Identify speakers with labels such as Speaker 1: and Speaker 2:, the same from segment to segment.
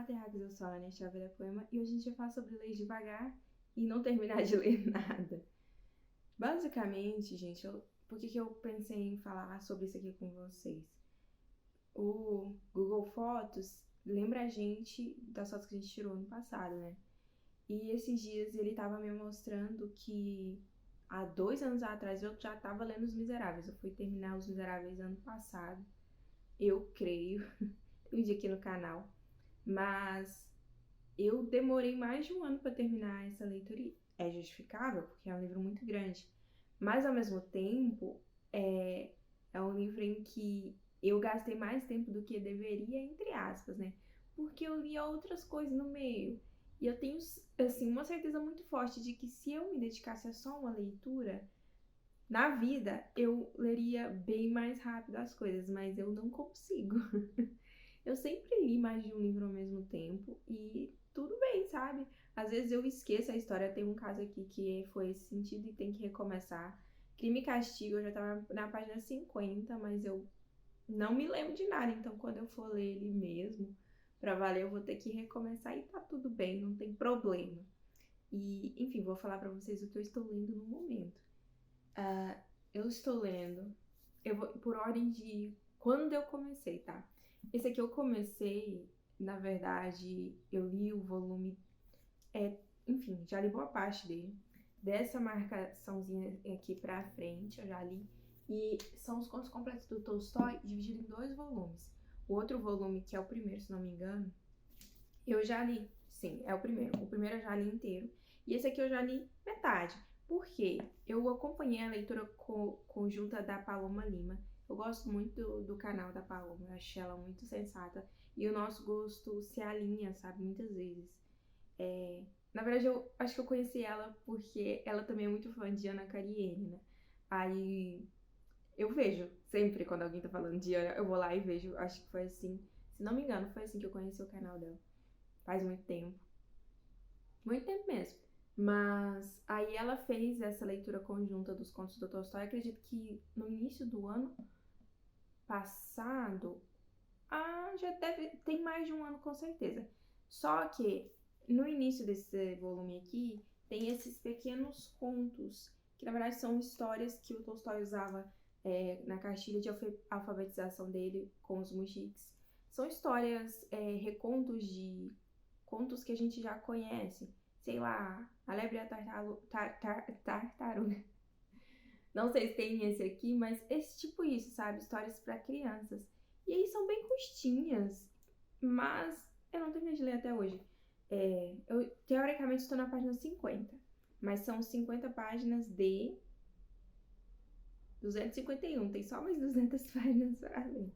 Speaker 1: Materhax, eu sou a Ana Chaveira Poema e hoje a gente vai falar sobre ler devagar e não terminar de ler nada. Basicamente, gente, por que eu pensei em falar sobre isso aqui com vocês? O Google Fotos lembra a gente das fotos que a gente tirou no passado, né? E esses dias ele tava me mostrando que há 2 anos atrás eu já tava lendo Os Miseráveis. Eu fui terminar Os Miseráveis ano passado, eu creio, tem um dia aqui no canal. Mas eu demorei mais de um ano para terminar essa leitura e é justificável, porque é um livro muito grande. Mas, ao mesmo tempo, é um livro em que eu gastei mais tempo do que deveria, entre aspas, né? Porque eu lia outras coisas no meio. E eu tenho, assim, uma certeza muito forte de que se eu me dedicasse a só uma leitura, na vida eu leria bem mais rápido as coisas, mas eu não consigo. Eu sempre li mais de um livro ao mesmo tempo e tudo bem, sabe? Às vezes eu esqueço a história. Tem um caso aqui que foi esse sentido e tem que recomeçar. Crime e Castigo, eu já tava na página 50, mas eu não me lembro de nada. Então, quando eu for ler ele mesmo, pra valer, eu vou ter que recomeçar e tá tudo bem, não tem problema. E, enfim, vou falar pra vocês o que eu estou lendo no momento. Eu estou lendo, eu vou por ordem de quando eu comecei, tá? Esse aqui eu comecei, na verdade, eu li o volume, enfim, já li boa parte dele. Dessa marcaçãozinha aqui pra frente, eu já li. E são os contos completos do Tolstói, dividido em 2 volumes. O outro volume, que é o primeiro, se não me engano, eu já li. Sim, é o primeiro. O primeiro eu já li inteiro. E esse aqui eu já li metade. Por quê? Eu acompanhei a leitura conjunta da Paloma Lima. Eu gosto muito do canal da Paloma, eu acho ela muito sensata. E o nosso gosto se alinha, sabe? Muitas vezes. Na verdade, eu acho que eu conheci ela porque ela também é muito fã de Ana Karenina, né? Aí eu vejo sempre quando alguém tá falando de Ana, eu vou lá e vejo. Acho que foi assim, se não me engano, foi assim que eu conheci o canal dela. Faz muito tempo. Muito tempo mesmo. Mas aí ela fez essa leitura conjunta dos contos do Tolstói. Acredito que no início do ano passado. Já tem mais de um ano com certeza. Só que no início desse volume aqui tem esses pequenos contos, que na verdade são histórias que o Tolstói usava na cartilha de alfabetização dele com os mujiks. São histórias, recontos de contos que a gente já conhece. Sei lá, a lebre e a tartaruga. Não sei se tem esse aqui, mas esse tipo isso, sabe? Histórias para crianças. E aí são bem curtinhas, mas eu não terminei de ler até hoje. Eu teoricamente estou na página 50, mas são 50 páginas de 251, tem só mais 200 páginas para ler.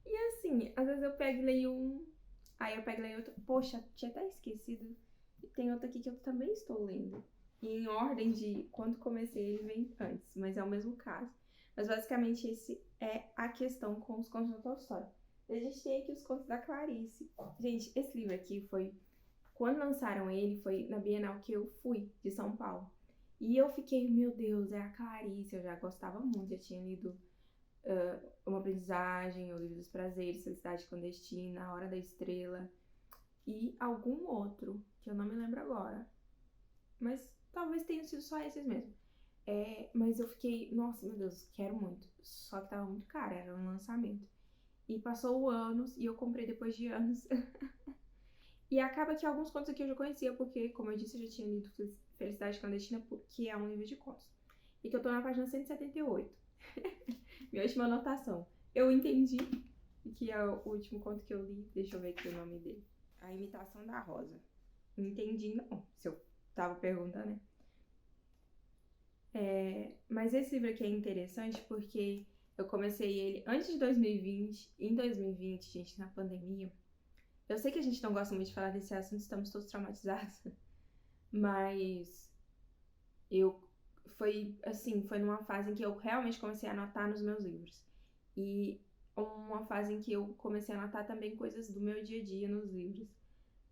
Speaker 1: E assim, às vezes eu pego e leio um, aí eu pego e leio outro. Poxa, tinha até esquecido. E tem outro aqui que eu também estou lendo. E em ordem de quando comecei, ele vem antes, mas é o mesmo caso. Mas basicamente esse é a questão com os contos do Tolstói. A gente tem aqui os contos da Clarice. Gente, esse livro aqui foi... Quando lançaram ele, foi na Bienal que eu fui, de São Paulo. E eu fiquei, meu Deus, é a Clarice. Eu já gostava muito, já tinha lido Uma Aprendizagem, O Livro dos Prazeres, Felicidade Clandestina, A Hora da Estrela e algum outro, que eu não me lembro agora. Mas talvez tenham sido só esses mesmo. Mas eu fiquei, nossa, meu Deus, quero muito. Só que tava muito caro, era um lançamento. E passou anos e eu comprei depois de anos. E acaba que alguns contos aqui eu já conhecia, porque, como eu disse, eu já tinha lido Felicidade Clandestina, que é um livro de contos. E que eu tô na página 178. Minha última anotação. Eu entendi que é o último conto que eu li. Deixa eu ver aqui o nome dele. A Imitação da Rosa. Não entendi, não. Se eu tava perguntando, né? Mas esse livro aqui é interessante porque eu comecei ele antes de 2020. Em 2020, gente, na pandemia. Eu sei que a gente não gosta muito de falar desse assunto, estamos todos traumatizados. Mas foi numa fase em que eu realmente comecei a anotar nos meus livros. E uma fase em que eu comecei a anotar também coisas do meu dia a dia nos livros.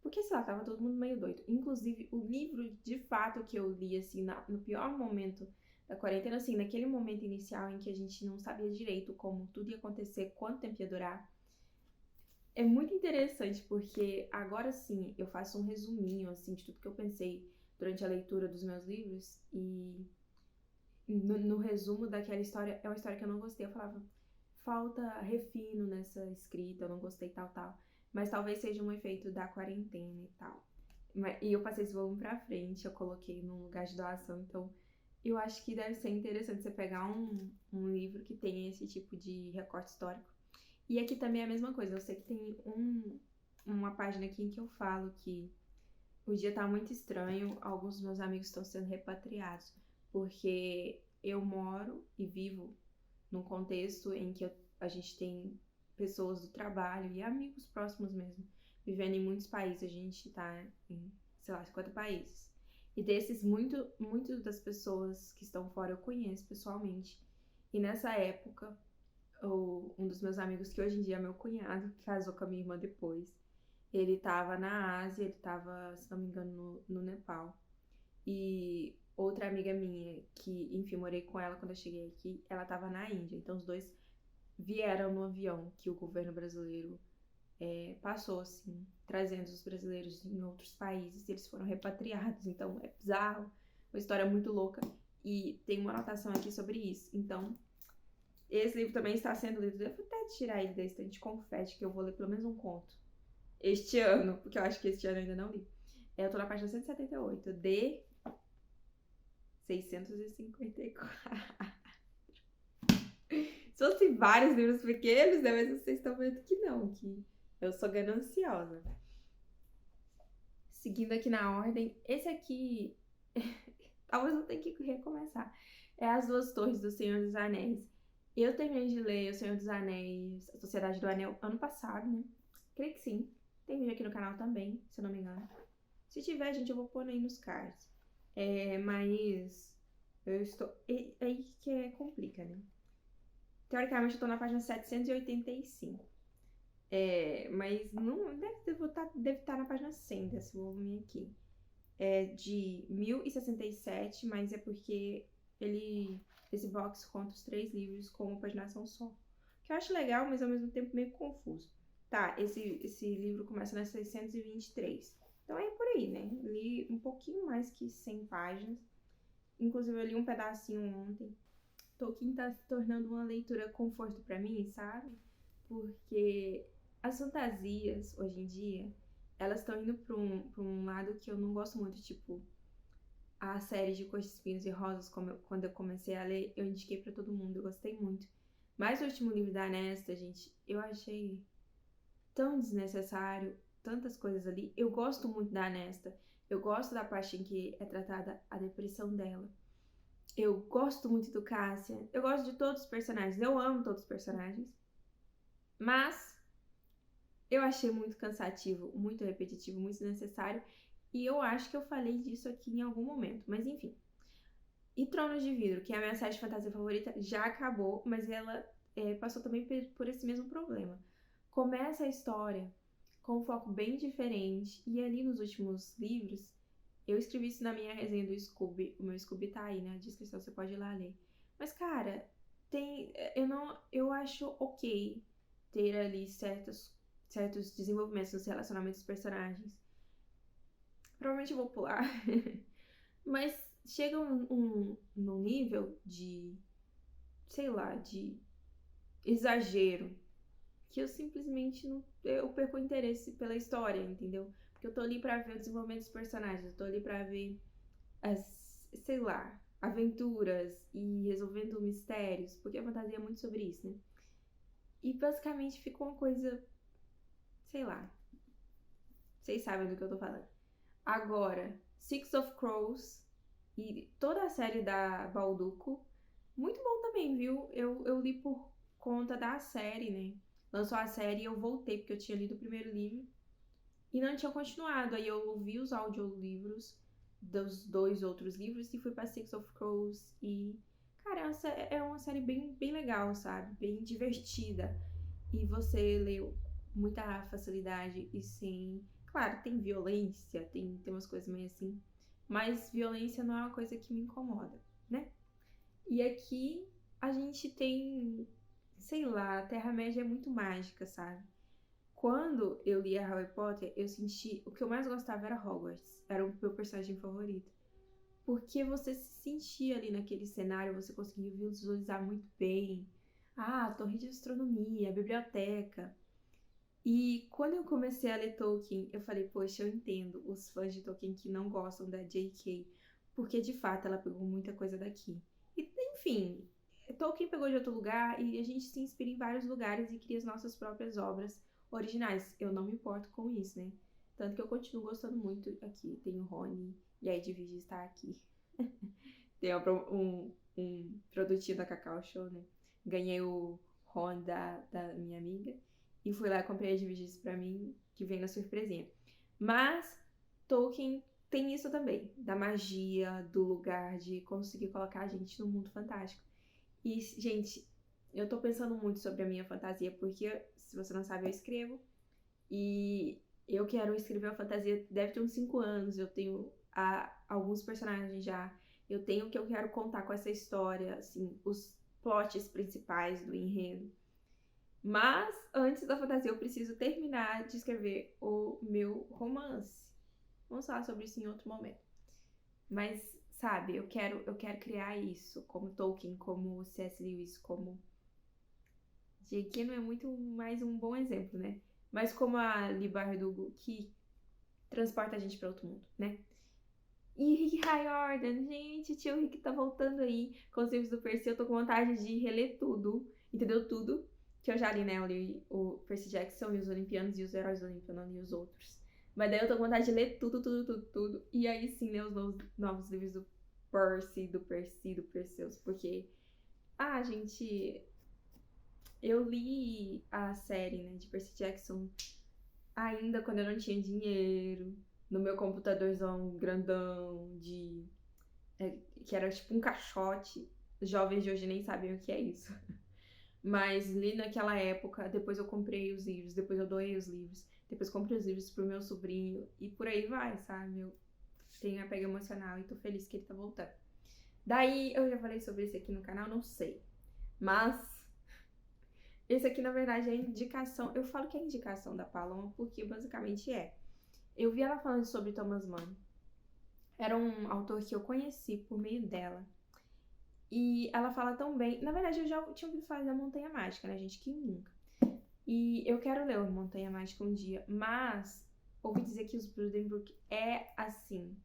Speaker 1: Porque, sei lá, tava todo mundo meio doido. Inclusive, o livro, de fato, que eu li, assim, no pior momento da quarentena, assim, naquele momento inicial em que a gente não sabia direito como tudo ia acontecer, quanto tempo ia durar, É muito interessante porque agora sim eu faço um resuminho assim de tudo que eu pensei durante a leitura dos meus livros e no resumo daquela história é uma história que eu não gostei. Eu falava, falta refino nessa escrita, eu não gostei tal. Mas talvez seja um efeito da quarentena e tal. E eu passei esse volume pra frente, eu coloquei num lugar de doação, então eu acho que deve ser interessante você pegar um livro que tenha esse tipo de recorte histórico. E aqui também é a mesma coisa, eu sei que tem uma página aqui em que eu falo que o dia tá muito estranho, alguns dos meus amigos estão sendo repatriados, porque eu moro e vivo num contexto em que a gente tem pessoas do trabalho e amigos próximos mesmo, vivendo em muitos países. A gente tá em, sei lá, 50 países. E desses, muito das pessoas que estão fora eu conheço pessoalmente. E nessa época, um dos meus amigos, que hoje em dia é meu cunhado, que casou com a minha irmã depois, ele tava na Ásia, ele tava, se não me engano, no Nepal. E outra amiga minha, que, enfim, morei com ela quando eu cheguei aqui, ela tava na Índia. Então os dois vieram no avião que o governo brasileiro passou, assim, trazendo os brasileiros em outros países. Eles foram repatriados. Então é bizarro, uma história muito louca. E tem uma anotação aqui sobre isso. Então, esse livro também está sendo lido. Eu vou até tirar ele da estante de confete, que eu vou ler pelo menos um conto este ano, porque eu acho que este ano eu ainda não li. Eu tô na página 178, de 654. Se fossem vários livros pequenos, né? Mas vocês estão vendo que não, que eu sou gananciosa. Seguindo aqui na ordem, esse aqui, talvez eu tenha que recomeçar. É As Duas Torres do Senhor dos Anéis. Eu terminei de ler O Senhor dos Anéis, A Sociedade do Anel, ano passado, né? Creio que sim. Tem vídeo aqui no canal também, se eu não me engano. Se tiver, gente, eu vou pôr aí nos cards. Mas eu estou... É aí que complica, né? Teoricamente, eu tô na página 785. Mas não deve estar na página 100 desse volume aqui. É de 1067, mas é porque esse box conta os 3 livros com uma paginação só. Que eu acho legal, mas ao mesmo tempo meio confuso. Tá, esse livro começa na 623. Então é por aí, né? Li um pouquinho mais que 100 páginas. Inclusive eu li um pedacinho ontem. Tolkien tá se tornando uma leitura conforto pra mim, sabe? Porque as fantasias, hoje em dia, elas estão indo pra um lado que eu não gosto muito, tipo, a série de Cor de Espinhos e Rosas, quando eu comecei a ler, eu indiquei pra todo mundo, eu gostei muito. Mas o último livro da Nesta, gente, eu achei tão desnecessário, tantas coisas ali. Eu gosto muito da Nesta, eu gosto da parte em que é tratada a depressão dela. Eu gosto muito do Cassian, eu gosto de todos os personagens, eu amo todos os personagens. Mas eu achei muito cansativo, muito repetitivo, muito desnecessário. E eu acho que eu falei disso aqui em algum momento. Mas enfim. E Tronos de Vidro, que é a minha série de fantasia favorita, já acabou, mas ela passou também por esse mesmo problema. Começa a história com um foco bem diferente. E ali nos últimos livros, eu escrevi isso na minha resenha do Scooby. O meu Scooby tá aí na descrição, você pode ir lá ler. Mas, cara, eu acho ok ter ali certos desenvolvimentos nos relacionamentos dos personagens. Provavelmente eu vou pular. Mas chega num nível de, sei lá, de exagero, que eu simplesmente não, eu perco o interesse pela história, entendeu? Porque eu tô ali pra ver o desenvolvimento dos personagens, eu tô ali pra ver sei lá, aventuras e resolvendo mistérios, porque a fantasia é muito sobre isso, né? E basicamente ficou uma coisa, sei lá, vocês sabem do que eu tô falando. Agora, Six of Crows e toda a série da Balduco, muito bom também, viu? Eu li por conta da série, né? Lançou a série e eu voltei, porque eu tinha lido o primeiro livro e não tinha continuado. Aí eu ouvi os audiolivros dos 2 outros livros e fui pra Six of Crows. E, cara, é uma série bem, bem legal, sabe? Bem divertida. E você leu muita facilidade e sem. Claro, tem violência, tem umas coisas meio assim. Mas violência não é uma coisa que me incomoda, né? E aqui a gente tem, sei lá, a Terra-média é muito mágica, sabe? quando eu lia Harry Potter, eu senti... O que eu mais gostava era Hogwarts. Era o meu personagem favorito. Porque você se sentia ali naquele cenário, você conseguia visualizar muito bem. Ah, a torre de astronomia, a biblioteca. E quando eu comecei a ler Tolkien, eu falei, poxa, eu entendo os fãs de Tolkien que não gostam da J.K., porque de fato ela pegou muita coisa daqui. E, enfim, Tolkien pegou de outro lugar e a gente se inspira em vários lugares e cria as nossas próprias obras originais. Eu não me importo com isso, né? Tanto que eu continuo gostando muito aqui. Tem o Rony e a Edwige está aqui. Tem um produtinho da Cacau Show, né? Ganhei o Ron da minha amiga. E fui lá e comprei as DVDs pra mim, que vem na surpresinha. Mas Tolkien tem isso também, da magia, do lugar, de conseguir colocar a gente num mundo fantástico. E, gente, eu tô pensando muito sobre a minha fantasia, porque, se você não sabe, eu escrevo. E eu quero escrever uma fantasia, deve ter uns 5 anos, eu tenho alguns personagens já. Eu tenho o que eu quero contar com essa história, assim, os plots principais do enredo. Mas, antes da fantasia, eu preciso terminar de escrever o meu romance. Vamos falar sobre isso em outro momento. Mas, sabe, eu quero criar isso, como Tolkien, como C.S. Lewis, como... J.K. não é muito mais um bom exemplo, né? Mas como a Leigh Bardugo, que transporta a gente para outro mundo, né? E Rick Riordan, gente, o tio Rick tá voltando aí com os livros do Percy. Eu tô com vontade de reler tudo, entendeu? Tudo que eu já li, né? Eu li o Percy Jackson e os Olimpianos e os Heróis do Olimpo, eu não li os outros. Mas daí eu tô com vontade de ler tudo. E aí sim, ler os novos livros do Percy, do Perseus. Porque, gente, eu li a série, né, de Percy Jackson ainda quando eu não tinha dinheiro, no meu computadorzão grandão, que era tipo um caixote. Os jovens de hoje nem sabem o que é isso. Mas li naquela época, depois eu comprei os livros, depois eu doei os livros, depois comprei os livros pro meu sobrinho, e por aí vai, sabe? Eu tenho apego emocional e tô feliz que ele tá voltando. Daí, eu já falei sobre isso aqui no canal, não sei. Mas, esse aqui, na verdade, é indicação. Eu falo que é indicação da Paloma, porque basicamente é. Eu vi ela falando sobre Thomas Mann. Era um autor que eu conheci por meio dela. E ela fala tão bem. Na verdade, eu já tinha ouvido falar da Montanha Mágica, né, gente? Que nunca. E eu quero ler o Montanha Mágica um dia. Mas, ouvi dizer que os Buddenbrook é, assim,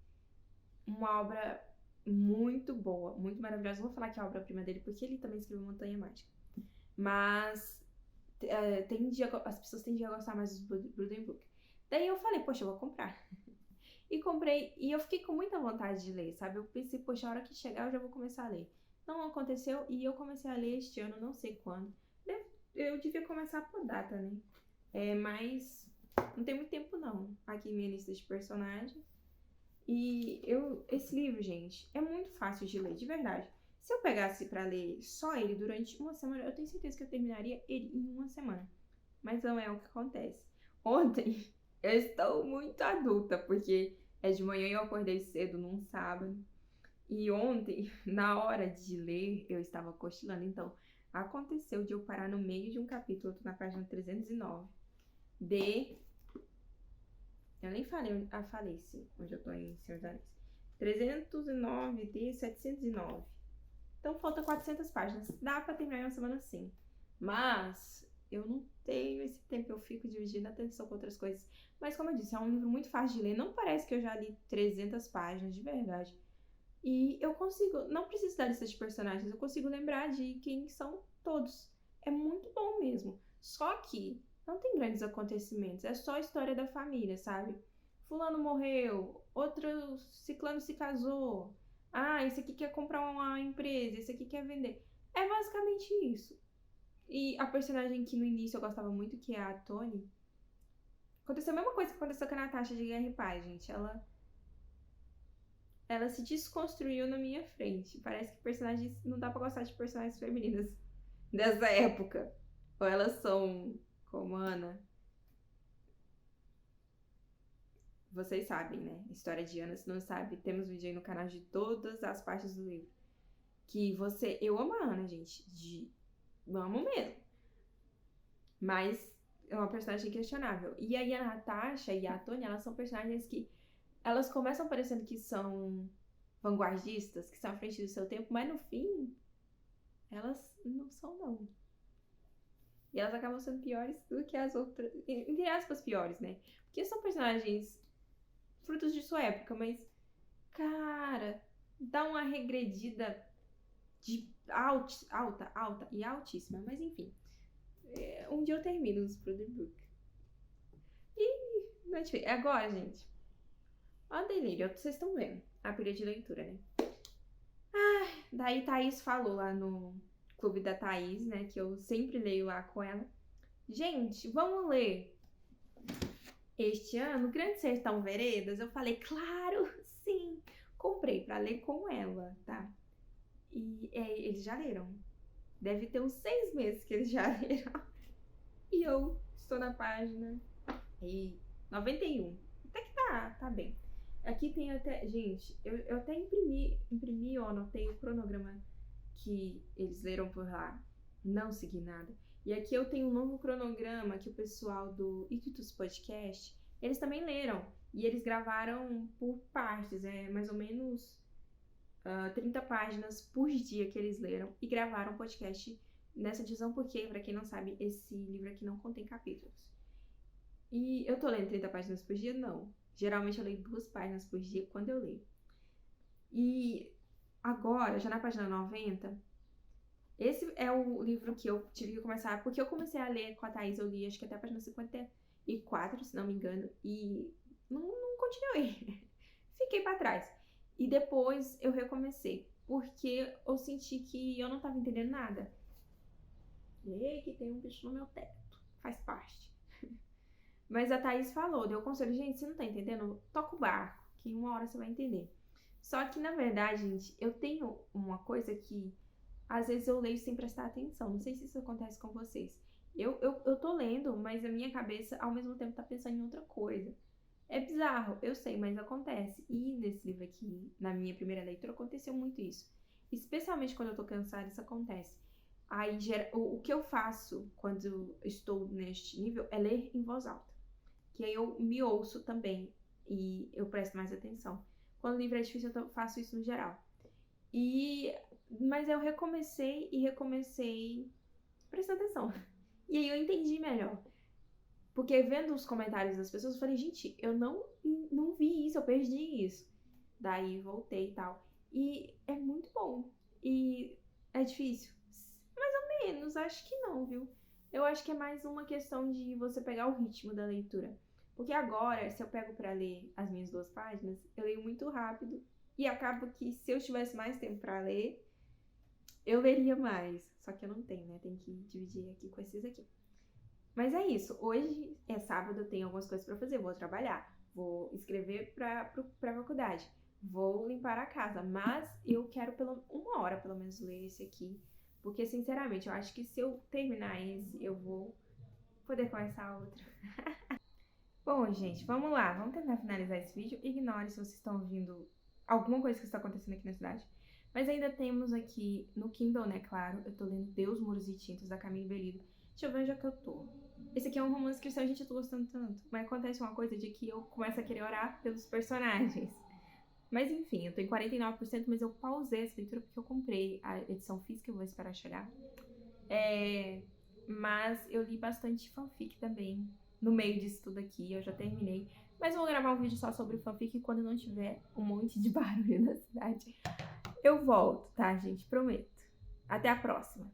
Speaker 1: uma obra muito boa, muito maravilhosa. Eu vou falar que é a obra-prima dele, porque ele também escreveu Montanha Mágica. Mas, as pessoas tendem a gostar mais dos Buddenbrook. Daí eu falei, poxa, eu vou comprar. E comprei, e eu fiquei com muita vontade de ler, sabe? Eu pensei, poxa, a hora que chegar eu já vou começar a ler. Não aconteceu, e eu comecei a ler este ano, não sei quando. Eu devia começar por data, né? Mas não tem muito tempo não. Aqui minha lista de personagens. E esse livro, gente, é muito fácil de ler, de verdade. Se eu pegasse pra ler só ele durante uma semana, eu tenho certeza que eu terminaria ele em uma semana. Mas não é o que acontece. Ontem, eu estou muito adulta, porque é de manhã e eu acordei cedo num sábado. E ontem, na hora de ler, eu estava cochilando. Então, aconteceu de eu parar no meio de um capítulo, eu tô na página 309, eu nem falei, falei sim, onde eu tô em Senhor dos Anéis. 309 de 709. Então, falta 400 páginas. Dá pra terminar em uma semana sim. Mas eu não tenho esse tempo, eu fico dividindo a atenção com outras coisas. Mas como eu disse, é um livro muito fácil de ler. Não parece que eu já li 300 páginas, de verdade. E eu consigo, não preciso da lista de personagens, eu consigo lembrar de quem são todos. É muito bom mesmo. Só que não tem grandes acontecimentos, é só a história da família, sabe? Fulano morreu, outro ciclano se casou. Esse aqui quer comprar uma empresa, esse aqui quer vender. É basicamente isso. E a personagem que no início eu gostava muito, que é a Toni, aconteceu a mesma coisa que aconteceu com a Natasha de Guerra e Paz, gente. Ela se desconstruiu na minha frente. Parece que personagens... Não dá pra gostar de personagens femininas dessa época. Ou elas são como Ana. Vocês sabem, né? História de Ana, se não sabe, temos vídeo aí no canal de todas as partes do livro. Eu amo a Ana, gente. Amo mesmo. Mas é uma personagem questionável. E aí a Natasha e a Tônia, elas são personagens que elas começam parecendo que são vanguardistas, que estão à frente do seu tempo, mas no fim, elas não são, não. E elas acabam sendo piores do que as outras, entre aspas, piores, né? Porque são personagens frutos de sua época, mas, cara, dá uma regredida de alta e altíssima. Mas enfim, um dia eu termino os Brother Book. E agora, gente, ó, delírio, vocês estão vendo a pilha de leitura, né? Daí Thaís falou lá no Clube da Thaís, né? Que eu sempre leio lá com ela. Gente, vamos ler este ano Grande Sertão Veredas? Eu falei, claro, sim. Comprei pra ler com ela, tá? E eles já leram. Deve ter uns 6 meses que eles já leram. E eu estou na página 91. Até que tá bem. Aqui tem até... Gente, eu até imprimi ou anotei o cronograma que eles leram por lá. Não segui nada. E aqui eu tenho um novo cronograma que o pessoal do Ictus Podcast, eles também leram. E eles gravaram por partes, mais ou menos 30 páginas por dia que eles leram. E gravaram podcast nessa divisão, porque, pra quem não sabe, esse livro aqui não contém capítulos. E eu tô lendo 30 páginas por dia? Não. Geralmente eu leio 2 páginas por dia quando eu leio. E agora, já na página 90, esse é o livro que eu tive que começar, porque eu comecei a ler com a Thaís, eu li acho que até a página 54, se não me engano, e não continuei. Fiquei pra trás. E depois eu recomecei, porque eu senti que eu não tava entendendo nada. E que tem um bicho no meu teto, faz parte. Mas a Thaís falou, deu conselho, gente, você não tá entendendo? Toca o barco, que uma hora você vai entender. Só que, na verdade, gente, eu tenho uma coisa que às vezes eu leio sem prestar atenção. Não sei se isso acontece com vocês. Eu tô lendo, mas a minha cabeça, ao mesmo tempo, tá pensando em outra coisa. É bizarro, eu sei, mas acontece. E nesse livro aqui, na minha primeira leitura, aconteceu muito isso. Especialmente quando eu tô cansada, isso acontece. Aí, o que eu faço quando estou neste nível é ler em voz alta. Que aí eu me ouço também e eu presto mais atenção. Quando o livro é difícil, eu faço isso no geral. Mas eu recomecei prestando atenção. E aí eu entendi melhor. Porque vendo os comentários das pessoas, eu falei, gente, eu não vi isso, eu perdi isso. Daí voltei e tal. E é muito bom. E é difícil? Mais ou menos, acho que não, viu? Eu acho que é mais uma questão de você pegar o ritmo da leitura. Porque agora, se eu pego pra ler as minhas 2 páginas, eu leio muito rápido. E acaba que se eu tivesse mais tempo pra ler, eu leria mais. Só que eu não tenho, né? Tem que dividir aqui com esses aqui. Mas é isso. Hoje é sábado, eu tenho algumas coisas pra fazer. Vou trabalhar, vou escrever pra faculdade, vou limpar a casa. Mas eu quero uma hora, pelo menos, ler esse aqui. Porque, sinceramente, eu acho que se eu terminar esse, eu vou poder começar outro. Bom, gente, vamos lá. Vamos tentar finalizar esse vídeo. Ignore se vocês estão ouvindo alguma coisa que está acontecendo aqui na cidade. Mas ainda temos aqui no Kindle, né, claro. Eu tô lendo Deus, Muros e Tintas, da Camille Belido. Deixa eu ver onde é que eu tô. Esse aqui é um romance cristão, gente, eu tô gostando tanto. Mas acontece uma coisa de que eu começo a querer orar pelos personagens. Mas enfim, eu tô em 49%, mas eu pausei essa leitura porque eu comprei a edição física, eu vou esperar chegar. Mas eu li bastante fanfic também no meio disso tudo aqui, eu já terminei. Mas eu vou gravar um vídeo só sobre fanfic quando não tiver um monte de barulho na cidade. Eu volto, tá, gente? Prometo. Até a próxima.